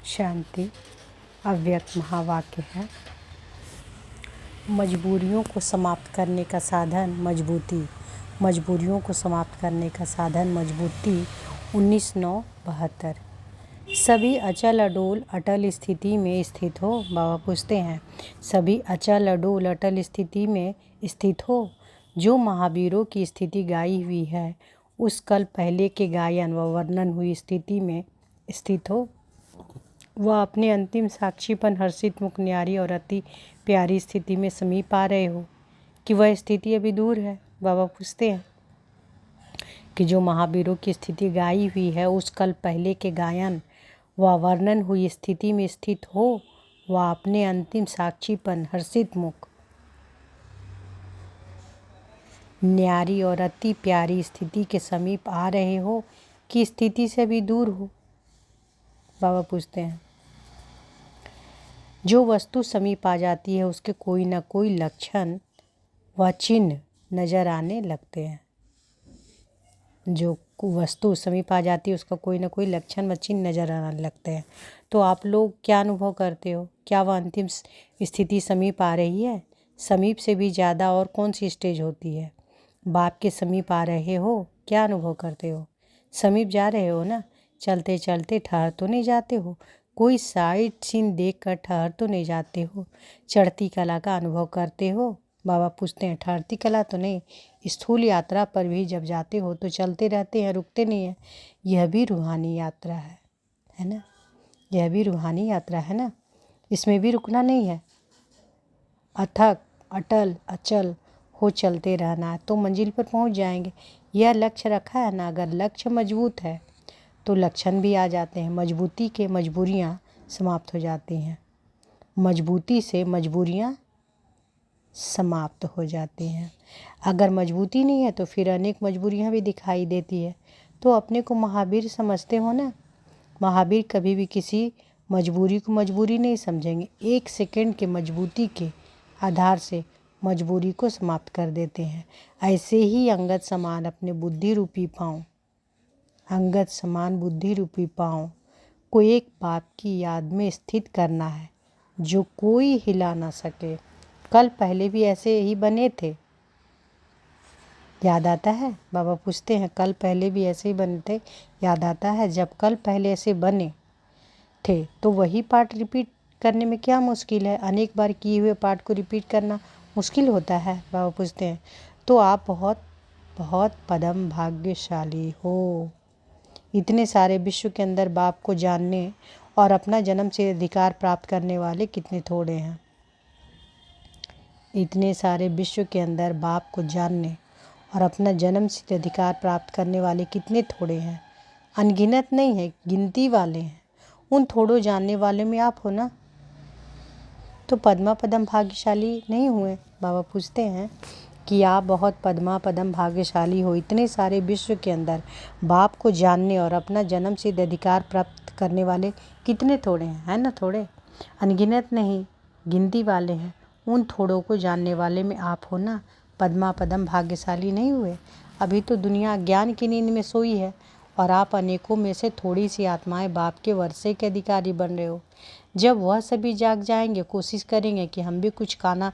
शांति अव्यक्त महावाक्य है। मजबूरियों को समाप्त करने का साधन मजबूती। मजबूरियों को समाप्त करने का साधन मजबूती। 19/9/72। सभी अचल अडोल अटल स्थिति में स्थित हो। बाबा पूछते हैं, सभी अचल अडोल अटल स्थिति में स्थित हो। जो महावीरों की स्थिति गाई हुई है, उस कल पहले के गायन व वर्णन हुई स्थिति में स्थित हो। वह अपने अंतिम साक्षीपन हर्षित मुख न्यारी और अति प्यारी स्थिति में समीप आ रहे हो कि वह स्थिति अभी दूर है। बाबा पूछते हैं कि जो महावीरों की स्थिति गाई हुई है, उस कल पहले के गायन व वर्णन हुई स्थिति में स्थित हो। वह अपने अंतिम साक्षीपन हर्षित मुख न्यारी और अति प्यारी स्थिति के समीप आ रहे हो कि स्थिति से भी दूर हो। बाबा पूछते हैं, जो वस्तु समीप आ जाती है उसके कोई न कोई लक्षण व चिन्ह नजर आने लगते हैं। जो वस्तु समीप आ जाती है उसका कोई न कोई लक्षण व चिन्ह नजर आने लगते हैं। तो आप लोग क्या अनुभव करते हो? क्या वह अंतिम स्थिति समीप आ रही है? समीप से भी ज़्यादा और कौन सी स्टेज होती है? बाप के समीप आ रहे हो, क्या अनुभव करते हो? समीप जा रहे हो ना? चलते चलते ठहर तो नहीं जाते हो? कोई साइट सीन देखकर ठहर तो नहीं जाते हो? चढ़ती कला का अनुभव करते हो? बाबा पूछते हैं, ठहरती कला तो नहीं, स्थूल यात्रा पर भी जब जाते हो तो चलते रहते हैं, रुकते नहीं हैं। यह भी रूहानी यात्रा है ना? यह भी रूहानी यात्रा है ना? इसमें भी रुकना नहीं है। अथक अटल अचल हो चलते रहना है तो मंजिल पर पहुंच जाएंगे। यह लक्ष्य रखा है ना। अगर लक्ष्य मजबूत है तो लक्षण भी आ जाते हैं। मजबूती के मजबूरियां समाप्त हो जाती हैं। मजबूती से मजबूरियां समाप्त हो जाती हैं। अगर मजबूती नहीं है तो फिर अनेक मजबूरियां भी दिखाई देती है। तो अपने को महावीर समझते हो ना? महावीर कभी भी किसी मजबूरी को मजबूरी नहीं समझेंगे। 1 सेकंड के मजबूती के आधार से मजबूरी को समाप्त कर देते हैं। ऐसे ही अंगत समान अपने बुद्धि रूपी पाँव अंगत समान बुद्धि रूपी पाँव को एक बाप की याद में स्थित करना है जो कोई हिला ना सके। कल पहले भी ऐसे ही बने थे, याद आता है? बाबा पूछते हैं, कल पहले भी ऐसे ही बने थे, याद आता है? जब कल पहले ऐसे बने थे तो वही पाठ रिपीट करने में क्या मुश्किल है? अनेक बार किए हुए पाठ को रिपीट करना मुश्किल होता है? बाबा पूछते हैं, तो आप बहुत बहुत पदम भाग्यशाली हो। इतने सारे विश्व के अंदर बाप को जानने और अपना जन्म से अधिकार प्राप्त करने वाले कितने थोड़े हैं। इतने सारे विश्व के अंदर बाप को जानने और अपना जन्म से अधिकार प्राप्त करने वाले कितने थोड़े हैं। अनगिनत नहीं है, गिनती वाले हैं। उन थोड़ों जानने वाले में आप हो ना, तो पद्मा पदम भाग्यशाली नहीं हुए? बाबा पूछते हैं कि आप बहुत पद्मा पदम भाग्यशाली हो। इतने सारे विश्व के अंदर बाप को जानने और अपना जन्म से अधिकार प्राप्त करने वाले कितने थोड़े हैं, है ना? थोड़े, अनगिनत नहीं, गिनती वाले हैं। उन थोड़ों को जानने वाले में आप हो ना, पद्मा पदम भाग्यशाली नहीं हुए? अभी तो दुनिया ज्ञान की नींद में सोई है और आप अनेकों में से थोड़ी सी आत्माएं बाप के वर्षे के अधिकारी बन रहे हो। जब वह सभी जाग जाएंगे, कोशिश करेंगे कि हम भी कुछ खाना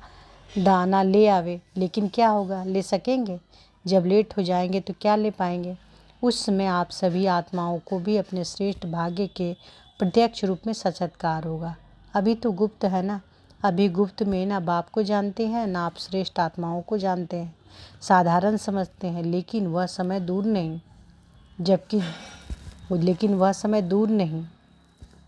दाना ले आवे, लेकिन क्या होगा? ले सकेंगे? जब लेट हो जाएंगे तो क्या ले पाएंगे? उस समय आप सभी आत्माओं को भी अपने श्रेष्ठ भाग्य के प्रत्यक्ष रूप में साक्षात्कार होगा। अभी तो गुप्त है ना। अभी गुप्त में ना बाप को जानते हैं, ना आप श्रेष्ठ आत्माओं को जानते हैं। साधारण समझते हैं, लेकिन वह समय दूर नहीं।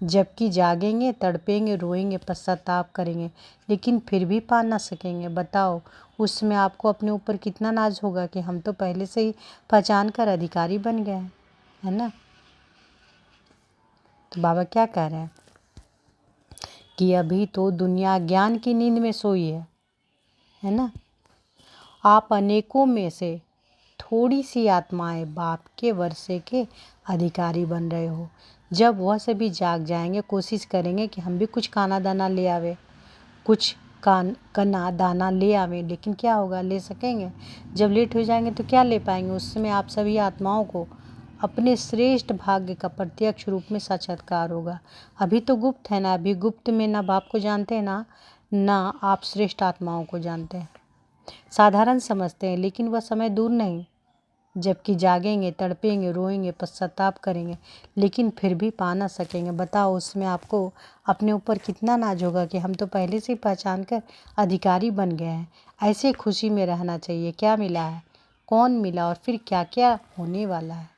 जबकि जागेंगे, तड़पेंगे, रोएंगे, पश्चाताप करेंगे, लेकिन फिर भी पा ना सकेंगे। बताओ, उस समय आपको अपने ऊपर कितना नाज होगा कि हम तो पहले से ही पहचान कर अधिकारी बन गए हैं, है ना? तो बाबा क्या कह रहे हैं कि अभी तो दुनिया ज्ञान की नींद में सोई है ना? आप अनेकों में से थोड़ी सी आत्माएं बाप के वर्षे के अधिकारी बन रहे हो। जब वह सभी जाग जाएंगे, कोशिश करेंगे कि हम भी कुछ खाना दाना ले आवे, कुछ कना दाना ले आवे, लेकिन क्या होगा? ले सकेंगे? जब लेट हो जाएंगे तो क्या ले पाएंगे? उस समय आप सभी आत्माओं को अपने श्रेष्ठ भाग्य का प्रत्यक्ष रूप में साक्षात्कार होगा। अभी तो गुप्त है ना, अभी गुप्त में ना बाप को जानते हैं ना आप श्रेष्ठ आत्माओं को जानते हैं। साधारण समझते हैं, लेकिन वह समय दूर नहीं जबकि जागेंगे, तड़पेंगे, रोएंगे, पश्चाताप करेंगे, लेकिन फिर भी पा ना सकेंगे। बताओ उसमें आपको अपने ऊपर कितना नाज होगा कि हम तो पहले से ही पहचान कर अधिकारी बन गए हैं। ऐसे खुशी में रहना चाहिए। क्या मिला है, कौन मिला और फिर क्या क्या होने वाला है,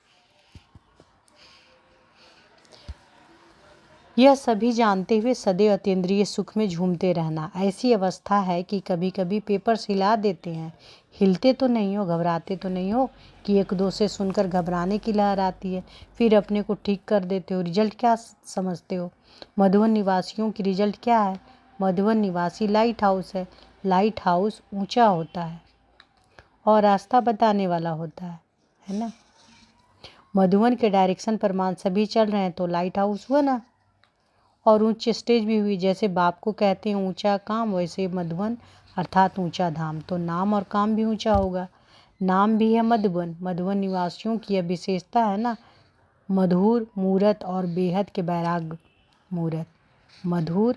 यह सभी जानते हुए सदैव अतीन्द्रिय सुख में झूमते रहना। ऐसी अवस्था है कि कभी कभी पेपर हिला देते हैं। हिलते तो नहीं हो, घबराते तो नहीं हो कि एक दो से सुनकर घबराने की लहर आती है, फिर अपने को ठीक कर देते हो। रिजल्ट क्या समझते हो? मधुबन निवासियों की रिजल्ट क्या है? मधुबन निवासी लाइट हाउस है। लाइट हाउस ऊंचा होता है और रास्ता बताने वाला होता है ना। मधुबन के डायरेक्शन पर मान सभी चल रहे हैं तो लाइट हाउस हुआ ना। और ऊंच स्टेज भी हुई। जैसे बाप को कहते हैं ऊंचा काम, वैसे मधुबन अर्थात ऊंचा धाम, तो नाम और काम भी ऊंचा होगा। नाम भी है मधुबन। मधुबन निवासियों की यह विशेषता है ना, मधुर मूरत और बेहद के बैराग मूरत। मधुर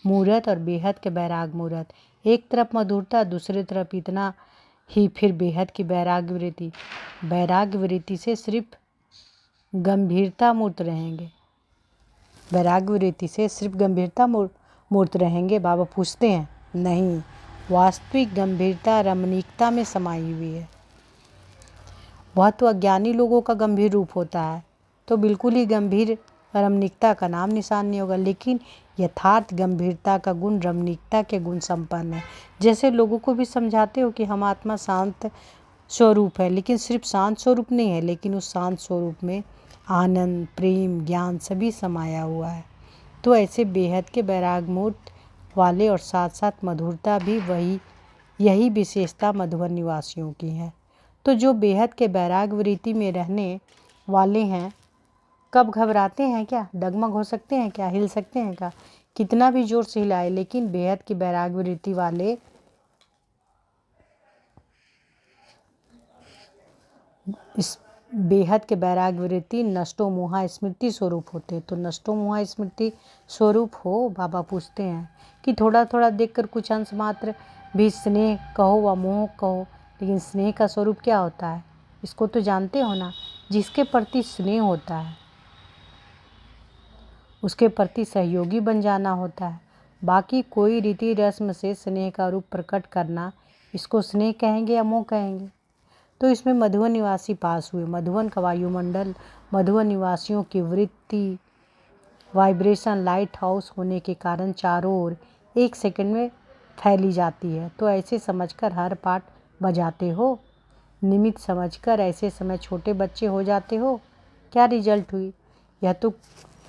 मूरत और बेहद के बैराग मूरत। एक तरफ मधुरता, दूसरी तरफ इतना ही फिर बेहद की बैराग वृत्ति। बैराग वृत्ति से सिर्फ गंभीरता मूर्त रहेंगे। वैराग्य वृत्ति से सिर्फ गंभीरता मूर्त रहेंगे। बाबा पूछते हैं, नहीं, वास्तविक गंभीरता रमणीकता में समाई हुई है। वह तो अज्ञानी लोगों का गंभीर रूप होता है, तो बिल्कुल ही गंभीर रमणीकता का नाम निशान नहीं होगा। लेकिन यथार्थ गंभीरता का गुण रमणीकता के गुण संपन्न है। जैसे लोगों को भी समझाते हो कि हम आत्मा शांत स्वरूप है, लेकिन सिर्फ शांत स्वरूप नहीं है, लेकिन उस शांत स्वरूप में आनंद, प्रेम, ज्ञान सभी समाया हुआ है। तो ऐसे बेहद के बैराग मूर्त वाले और साथ साथ मधुरता भी यही विशेषता मधुबन निवासियों की है। तो जो बेहद के बैराग वृत्ति में रहने वाले हैं, कब घबराते हैं क्या? डगमग हो सकते हैं क्या? हिल सकते हैं क्या? कितना भी जोर से हिलाए, लेकिन बेहद की बैराग वृत्ति वाले इस बेहद के बैराग वृत्ति नष्टो मोहा स्मृति स्वरूप होते। तो नष्टो मोहा स्मृति स्वरूप हो, बाबा पूछते हैं कि थोड़ा थोड़ा देखकर कुछ अंश मात्र भी स्नेह कहो व मोह कहो, लेकिन स्नेह का स्वरूप क्या होता है इसको तो जानते हो ना। जिसके प्रति स्नेह होता है उसके प्रति सहयोगी बन जाना होता है। बाकी कोई रीति रस्म से स्नेह का रूप प्रकट करना, इसको स्नेह कहेंगे या मोह कहेंगे? तो इसमें मधुबन निवासी पास हुए। मधुबन का वायुमंडल मधुबन निवासियों की वृत्ति वाइब्रेशन लाइट हाउस होने के कारण चारों ओर एक सेकंड में फैली जाती है। तो ऐसे समझकर हर पाठ बजाते हो, निमित्त समझकर ऐसे समय छोटे बच्चे हो जाते हो। क्या रिजल्ट हुई? यह तो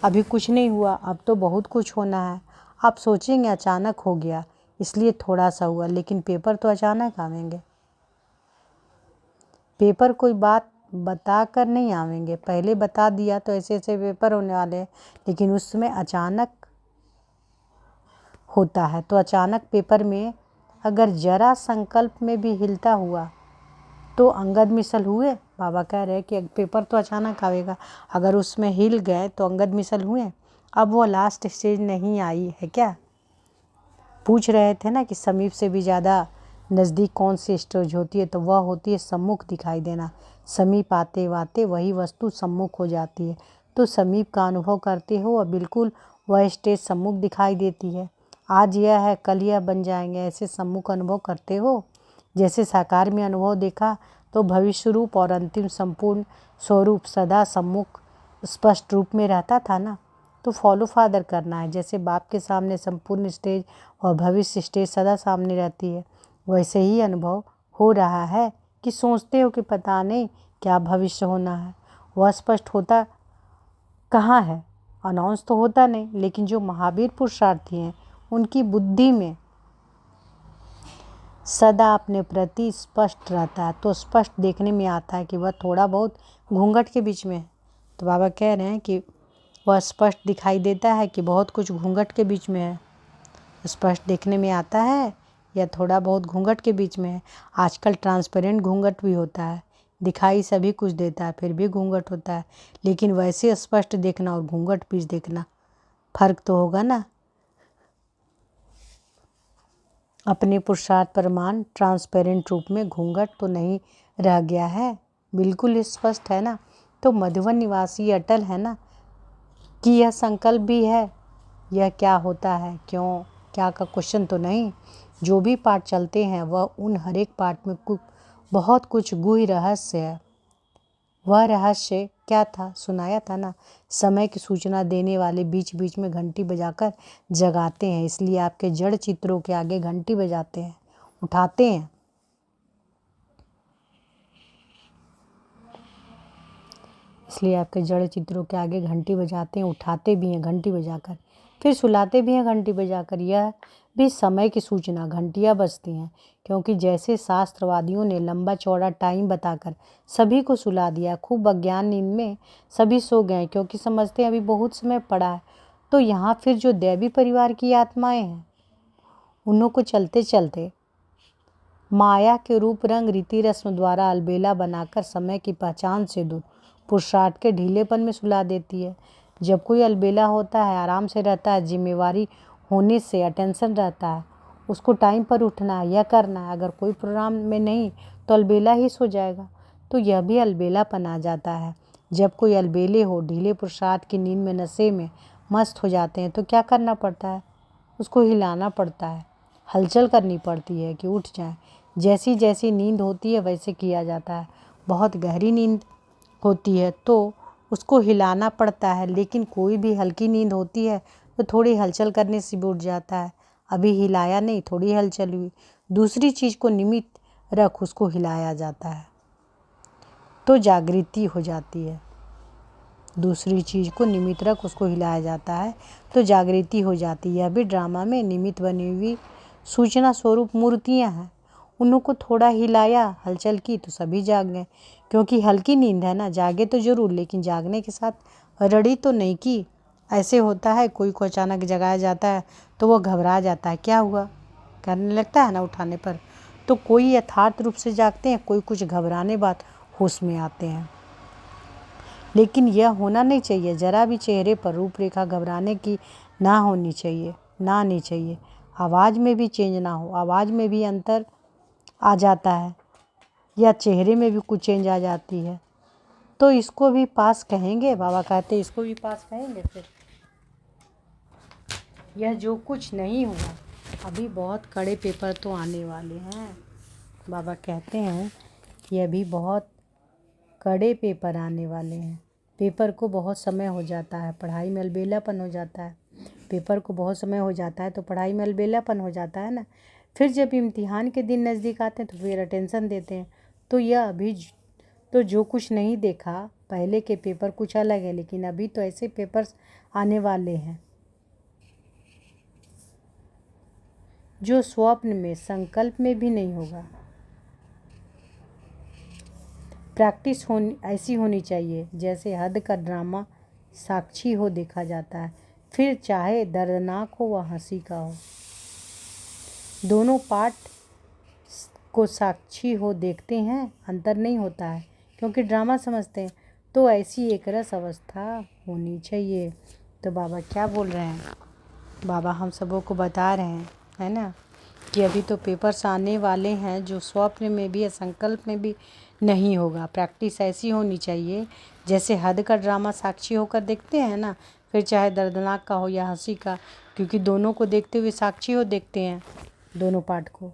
अभी कुछ नहीं हुआ, अब तो बहुत कुछ होना है। आप सोचेंगे अचानक हो गया इसलिए थोड़ा सा हुआ, लेकिन पेपर तो अचानक आवेंगे। पेपर कोई बात बता कर नहीं आवेंगे। पहले बता दिया तो ऐसे ऐसे पेपर होने वाले हैं, लेकिन उसमें अचानक होता है। तो अचानक पेपर में अगर जरा संकल्प में भी हिलता हुआ तो अंगद मिसल हुए। बाबा कह रहे हैं कि पेपर तो अचानक आएगा, अगर उसमें हिल गए तो अंगद मिसल हुए। अब वो लास्ट स्टेज नहीं आई है क्या? पूछ रहे थे ना कि समीप से भी ज़्यादा नज़दीक कौन सी स्टेज होती है, तो वह होती है सम्मुख दिखाई देना। समीप आते आते वही वस्तु सम्मुख हो जाती है। तो समीप का अनुभव करते हो और बिल्कुल वह स्टेज सम्मुख दिखाई देती है। आज यह है, कल यह बन जाएंगे, ऐसे सम्मुख अनुभव करते हो। जैसे साकार में अनुभव देखा तो भविष्य रूप और अंतिम संपूर्ण स्वरूप सदा सम्मुख स्पष्ट रूप में रहता था ना। तो फॉलो फादर करना है। जैसे बाप के सामने संपूर्ण स्टेज और भविष्य स्टेज सदा सामने रहती है, वैसे ही अनुभव हो रहा है कि सोचते हो कि पता नहीं क्या भविष्य होना है। वह स्पष्ट होता कहाँ है? अनाउंस तो होता नहीं, लेकिन जो महावीर पुरुषार्थी हैं उनकी बुद्धि में सदा अपने प्रति स्पष्ट रहता है। तो स्पष्ट देखने में आता है कि वह थोड़ा बहुत घूंघट के बीच में है। तो बाबा कह रहे हैं कि वह स्पष्ट दिखाई देता है कि बहुत कुछ घूंघट के बीच में है। स्पष्ट देखने में आता है या थोड़ा बहुत घूंघट के बीच में है। आजकल ट्रांसपेरेंट घूंघट भी होता है, दिखाई सभी कुछ देता है फिर भी घूंघट होता है, लेकिन वैसे स्पष्ट देखना और घूंघट पीछे देखना फर्क तो होगा ना। अपने पुरुषार्थ प्रमाण ट्रांसपेरेंट रूप में घूंघट तो नहीं रह गया है, बिल्कुल स्पष्ट है ना। तो मधुवन निवासी अटल है ना कि यह संकल्प भी है, यह क्या होता है, क्यों, क्या का क्वेश्चन तो नहीं। जो भी पाठ चलते हैं वह उन हर एक पाठ में बहुत कुछ गूढ़ रहस्य है। वह रहस्य क्या था, सुनाया था ना, समय की सूचना देने वाले बीच बीच में घंटी बजाकर जगाते हैं, इसलिए आपके जड़ चित्रों के आगे घंटी बजाते हैं, उठाते हैं। इसलिए आपके जड़ चित्रों के आगे घंटी बजाते हैं, उठाते भी हैं घंटी बजाकर, फिर सुलाते भी हैं घंटी बजाकर। यह भी समय की सूचना, घंटियां बजती हैं, क्योंकि जैसे शास्त्रवादियों ने लंबा चौड़ा टाइम बताकर सभी को सुला दिया, खूब अज्ञान नींद में सभी सो गए क्योंकि समझते हैं अभी बहुत समय पड़ा है। तो यहाँ फिर जो दैवी परिवार की आत्माएं हैं, उन्हों को चलते चलते माया के रूप रंग रीति रस्म द्वारा अलबेला बनाकर समय की पहचान से दूर पुरुषार्थ के ढीलेपन में सुला देती है। जब कोई अलबेला होता है, आराम से रहता है, जिम्मेवारी होने से अटेंशन रहता है, उसको टाइम पर उठना है, यह करना है। अगर कोई प्रोग्राम में नहीं तो अलबेला ही सो जाएगा, तो यह भी अलबेलापन आ जाता है। जब कोई अलबेले हो, ढीले पुरुषार्थ की नींद में नशे में मस्त हो जाते हैं, तो क्या करना पड़ता है, उसको हिलाना पड़ता है, हलचल करनी पड़ती है कि उठ जाए। जैसी जैसी नींद होती है वैसे किया जाता है। बहुत गहरी नींद होती है तो उसको हिलाना पड़ता है, लेकिन कोई भी हल्की नींद होती है तो थोड़ी हलचल करने से भी उठ जाता है। अभी हिलाया नहीं, थोड़ी हलचल हुई, दूसरी चीज़ को निमित्त रख उसको हिलाया जाता है तो जागृति हो जाती है। दूसरी चीज़ को निमित्त रख उसको हिलाया जाता है तो जागृति हो जाती है। यह भी ड्रामा में निमित्त बनी हुई सूचना स्वरूप मूर्तियाँ हैं। उनको थोड़ा हिलाया, हलचल की तो सभी जाग गए, क्योंकि हल्की नींद है ना। जागे तो जरूर, लेकिन जागने के साथ रड़ी तो नहीं की। ऐसे होता है, कोई को अचानक जगाया जाता है तो वो घबरा जाता है, क्या हुआ करने लगता है ना उठाने पर। तो कोई यथार्थ रूप से जागते हैं, कोई कुछ घबराने बाद होश में आते हैं। लेकिन यह होना नहीं चाहिए, जरा भी चेहरे पर रूपरेखा घबराने की ना होनी चाहिए, ना आनी चाहिए। आवाज़ में भी चेंज ना हो, आवाज़ में भी अंतर आ जाता है या चेहरे में भी कुछ चेंज आ जाती है, तो इसको भी पास कहेंगे। बाबा कहते हैं इसको भी पास कहेंगे। फिर यह जो कुछ नहीं हुआ, अभी बहुत कड़े पेपर तो आने वाले हैं। बाबा कहते हैं यह भी बहुत कड़े पेपर आने वाले हैं। पेपर को बहुत समय हो जाता है, पढ़ाई में अलबेलापन हो जाता है। पेपर को बहुत समय हो जाता है तो पढ़ाई में अलबेलापन हो जाता है ना। फिर जब इम्तिहान के दिन नज़दीक आते हैं तो फिर अटेंशन देते हैं। तो यह अभी तो जो कुछ नहीं देखा, पहले के पेपर कुछ अलग है, लेकिन अभी तो ऐसे पेपर्स आने वाले हैं जो स्वप्न में, संकल्प में भी नहीं होगा। प्रैक्टिस ऐसी होनी चाहिए जैसे हद का ड्रामा साक्षी हो देखा जाता है, फिर चाहे दर्दनाक हो व हंसी का हो। दोनों पार्ट को साक्षी हो देखते हैं, अंतर नहीं होता है क्योंकि ड्रामा समझते हैं। तो ऐसी एक रस अवस्था होनी चाहिए। तो बाबा क्या बोल रहे हैं, बाबा हम सबों को बता रहे हैं, है ना, कि अभी तो पेपर्स आने वाले हैं जो स्वप्न में भी या संकल्प में भी नहीं होगा। प्रैक्टिस ऐसी होनी चाहिए जैसे हद का ड्रामा साक्षी होकर देखते हैं ना, फिर चाहे दर्दनाक का हो या हंसी का, क्योंकि दोनों को देखते हुए साक्षी हो देखते हैं, दोनों पार्ट को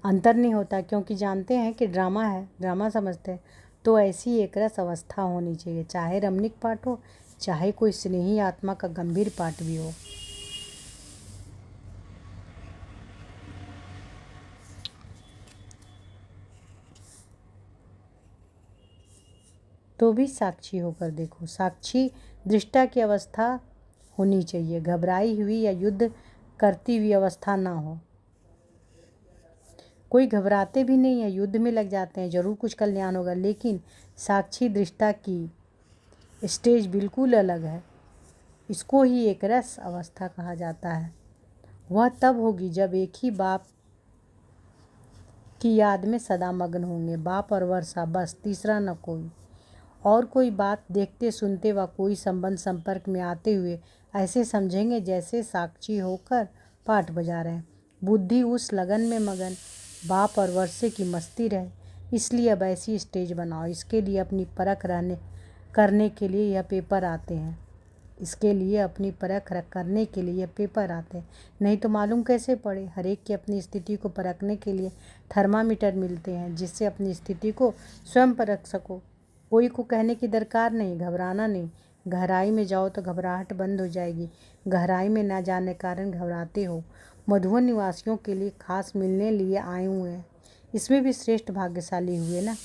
अंतर नहीं होता, क्योंकि जानते हैं कि ड्रामा है, ड्रामा समझते हैं। तो ऐसी एक रस अवस्था होनी चाहिए, चाहे रमणीक पाठ हो, चाहे कोई स्नेही आत्मा का गंभीर पाठ भी हो। तो भी साक्षी होकर देखो। साक्षी दृष्टा की अवस्था होनी चाहिए, घबराई हुई या युद्ध करती हुई अवस्था ना हो। कोई घबराते भी नहीं है, युद्ध में लग जाते हैं, जरूर कुछ कल्याण होगा, लेकिन साक्षी दृष्टा की स्टेज बिल्कुल अलग है। इसको ही एक रस अवस्था कहा जाता है। वह तब होगी जब एक ही बाप की याद में सदा मग्न होंगे। बाप और वर्षा बस, तीसरा न कोई। और कोई बात देखते सुनते व कोई संबंध संपर्क में आते हुए ऐसे समझेंगे जैसे साक्षी होकर पाठ बजा रहे हैं। बुद्धि उस लगन में मगन, बाप और वर्षे की मस्ती रहे। इसलिए अब ऐसी स्टेज बनाओ। इसके लिए अपनी परख करने के लिए यह पेपर आते हैं। नहीं तो मालूम कैसे पड़े। हर एक की अपनी स्थिति को परखने के लिए थर्मामीटर मिलते हैं, जिससे अपनी स्थिति को स्वयं परख सको। कोई को कहने की दरकार नहीं, घबराना नहीं। गहराई में जाओ तो घबराहट बंद हो जाएगी। गहराई में ना जाने कारण घबराते हो। मधुवन निवासियों के लिए खास मिलने लिए आए हुए हैं। इसमें भी श्रेष्ठ भाग्यशाली हुए ना।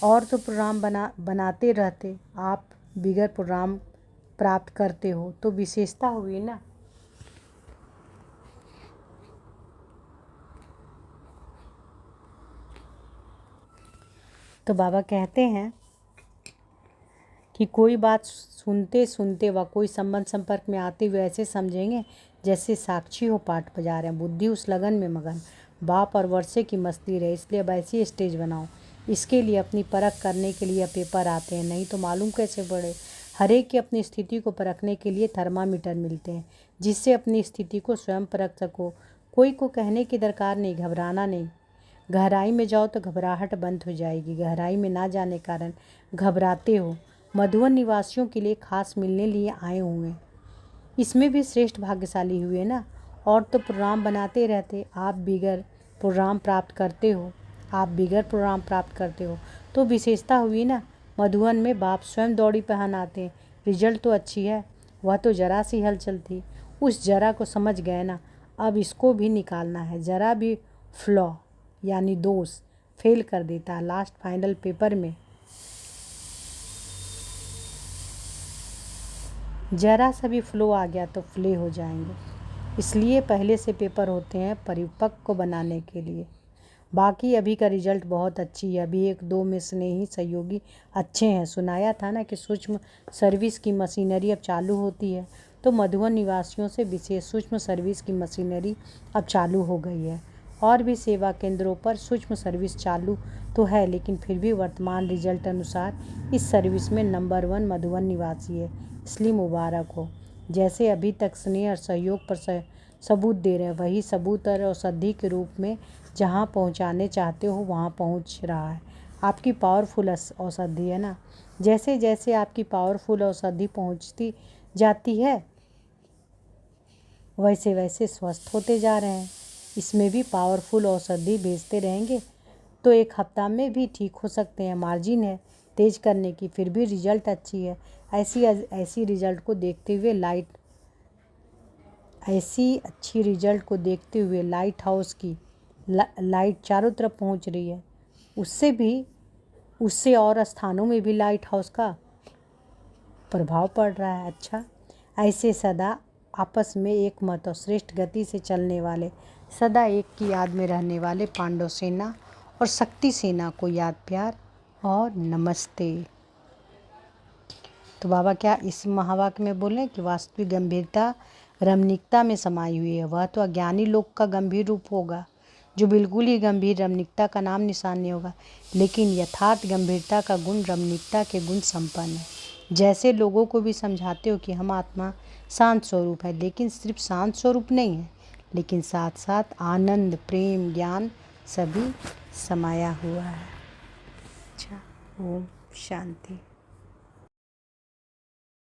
और तो प्रोग्राम बनाते रहते, आप बिगड़ प्रोग्राम प्राप्त करते हो तो विशेषता हुई ना। तो बाबा कहते हैं कि कोई बात सुनते सुनते व कोई संबंध संपर्क में आते हुए ऐसे समझेंगे जैसे साक्षी हो पाठ बजा रहे हैं। बुद्धि उस लगन में मगन, बाप और वर्षे की मस्ती रहे। इसलिए अब ऐसी स्टेज बनाओ। इसके लिए अपनी परख करने के लिए पेपर आते हैं, नहीं तो मालूम कैसे पड़े। हर एक की अपनी स्थिति को परखने के लिए थर्मामीटर मिलते हैं, जिससे अपनी स्थिति को स्वयं परख सको। कोई को कहने की दरकार नहीं, घबराना नहीं। गहराई में जाओ तो घबराहट बंद हो जाएगी। गहराई में ना जाने कारण घबराते हो। मधुवन निवासियों के लिए खास मिलने लिए आए हुए हैं। इसमें भी श्रेष्ठ भाग्यशाली हुए ना। और तो प्रोग्राम बनाते रहते, आप बिगड़ प्रोग्राम प्राप्त करते हो तो विशेषता हुई ना। मधुवन में बाप स्वयं दौड़ी पहन आते हैं। रिजल्ट तो अच्छी है, वह तो जरा सी हलचल थी। उस जरा को समझ गए ना। अब इसको भी निकालना है। जरा भी फ्लॉ यानी दोष फेल कर देता है लास्ट फाइनल पेपर में। जरा सा भी फ्लो आ गया तो फ्ले हो जाएंगे। इसलिए पहले से पेपर होते हैं परिपक्व को बनाने के लिए। बाकी अभी का रिजल्ट बहुत अच्छी है। अभी 1-2 में स्नेही सहयोगी अच्छे हैं। सुनाया था ना कि सूक्ष्म सर्विस की मशीनरी अब चालू होती है, तो मधुवन निवासियों से विशेष सूक्ष्म सर्विस की मशीनरी अब चालू हो गई है। और भी सेवा केंद्रों पर सूक्ष्म सर्विस चालू तो है, लेकिन फिर भी वर्तमान रिजल्ट अनुसार इस सर्विस में नंबर 1 मधुवन निवासी है। इसलिए मुबारक हो। जैसे अभी तक स्नेह और सहयोग पर सबूत दे रहे हैं, वही सबूत और औषधि के रूप में जहाँ पहुँचाने चाहते हो वहाँ पहुँच रहा है। आपकी पावरफुल औषधि है ना। जैसे जैसे आपकी पावरफुल औषधि पहुँचती जाती है, वैसे वैसे स्वस्थ होते जा रहे हैं। इसमें भी पावरफुल औषधि भेजते रहेंगे तो 1 हफ्ता में भी ठीक हो सकते हैं। मार्जिन है तेज करने की, फिर भी रिजल्ट अच्छी है। ऐसी रिजल्ट को देखते हुए लाइट हाउस की लाइट चारों तरफ पहुंच रही है। उससे और स्थानों में भी लाइट हाउस का प्रभाव पड़ रहा है। अच्छा, ऐसे सदा आपस में एक मत और श्रेष्ठ गति से चलने वाले, सदा एक की याद में रहने वाले पांडव सेना और शक्ति सेना को याद, प्यार और नमस्ते। तो बाबा क्या इस महावाक्य में बोले कि वास्तविक गंभीरता रमणीकता में समाई हुई है। वह तो अज्ञानी लोग का गंभीर रूप होगा, जो बिल्कुल ही गंभीर रमणीकता का नाम निशान नहीं होगा। लेकिन यथार्थ गंभीरता का गुण रमणीकता के गुण संपन्न है। जैसे लोगों को भी समझाते हो कि हम आत्मा शांत स्वरूप है, लेकिन सिर्फ शांत स्वरूप नहीं है, लेकिन साथ साथ आनंद, प्रेम, ज्ञान सभी समाया हुआ है। अच्छा, ओम शांति।